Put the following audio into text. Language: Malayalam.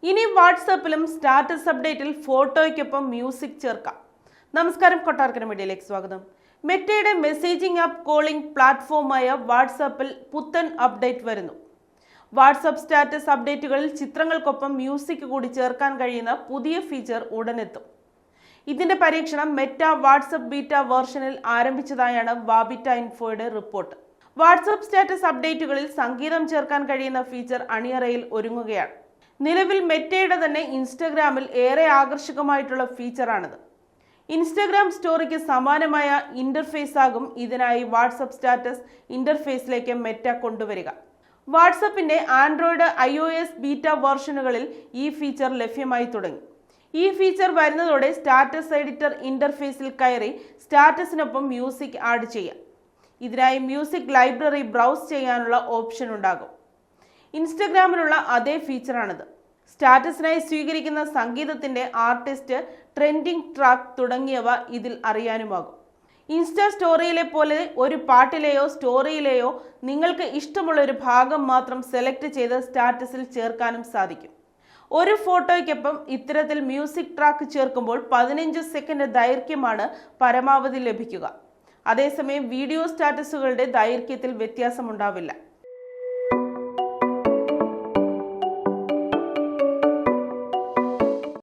ഇനി വാട്സാപ്പിലും സ്റ്റാറ്റസ് അപ്ഡേറ്റിൽ ഫോട്ടോയ്ക്കൊപ്പം മ്യൂസിക് ചേർക്കാം. നമസ്കാരം, കൊട്ടാരക്കര മീഡിയയിലേക്ക് സ്വാഗതം. മെറ്റയുടെ മെസ്സേജിംഗ് ആപ്പ് കോളിംഗ് പ്ലാറ്റ്ഫോമായ വാട്സാപ്പിൽ പുത്തൻ അപ്ഡേറ്റ് വരുന്നു. വാട്സാപ്പ് സ്റ്റാറ്റസ് അപ്ഡേറ്റുകളിൽ ചിത്രങ്ങൾക്കൊപ്പം മ്യൂസിക് കൂടി ചേർക്കാൻ കഴിയുന്ന പുതിയ ഫീച്ചർ ഉടനെത്തും. ഇതിന്റെ പരീക്ഷണം മെറ്റ വാട്സാപ്പ് ബീറ്റ വേർഷനിൽ ആരംഭിച്ചതായാണ് വാബിറ്റ ഇൻഫോയുടെ റിപ്പോർട്ട്. വാട്സാപ്പ് സ്റ്റാറ്റസ് അപ്ഡേറ്റുകളിൽ സംഗീതം ചേർക്കാൻ കഴിയുന്ന ഫീച്ചർ അണിയറയിൽ ഒരുങ്ങുകയാണ്. നിലവിൽ മെറ്റയുടെ തന്നെ ഇൻസ്റ്റഗ്രാമിൽ ഏറെ ആകർഷകമായിട്ടുള്ള ഫീച്ചറാണിത്. ഇൻസ്റ്റഗ്രാം സ്റ്റോറിക്ക് സമാനമായ ഇന്റർഫേസ് ആകും ഇതിനായി വാട്സാപ്പ് സ്റ്റാറ്റസ് ഇന്റർഫേസിലേക്ക് മെറ്റ കൊണ്ടുവരിക. വാട്സാപ്പിന്റെ ആൻഡ്രോയിഡ്, iOS ബീറ്റ വേർഷനുകളിൽ ഈ ഫീച്ചർ ലഭ്യമായി തുടങ്ങി. ഈ ഫീച്ചർ വരുന്നതോടെ സ്റ്റാറ്റസ് എഡിറ്റർ ഇന്റർഫേസിൽ കയറി സ്റ്റാറ്റസിനൊപ്പം മ്യൂസിക് ആഡ് ചെയ്യാം. ഇതിനായി മ്യൂസിക് ലൈബ്രറി ബ്രൗസ് ചെയ്യാനുള്ള ഓപ്ഷൻ ഉണ്ടാകും. ഇൻസ്റ്റഗ്രാമിലുള്ള അതേ ഫീച്ചറാണിത്. സ്റ്റാറ്റസിനായി സ്വീകരിക്കുന്ന സംഗീതത്തിന്റെ ആർട്ടിസ്റ്റ്, ട്രെൻഡിംഗ് ട്രാക്ക് തുടങ്ങിയവ ഇതിൽ അറിയാനുമാകും. ഇൻസ്റ്റാ സ്റ്റോറിയിലെ പോലെ ഒരു പാട്ടിലെയോ സ്റ്റോറിയിലെയോ നിങ്ങൾക്ക് ഇഷ്ടമുള്ള ഒരു ഭാഗം മാത്രം സെലക്ട് ചെയ്ത് സ്റ്റാറ്റസിൽ ചേർക്കാനും സാധിക്കും. ഒരു ഫോട്ടോയ്ക്കൊപ്പം ഇത്തരത്തിൽ മ്യൂസിക് ട്രാക്ക് ചേർക്കുമ്പോൾ 15 സെക്കൻഡ് ദൈർഘ്യമാണ് പരമാവധി ലഭിക്കുക. അതേസമയം വീഡിയോ സ്റ്റാറ്റസുകളുടെ ദൈർഘ്യത്തിൽ വ്യത്യാസമുണ്ടാവില്ല.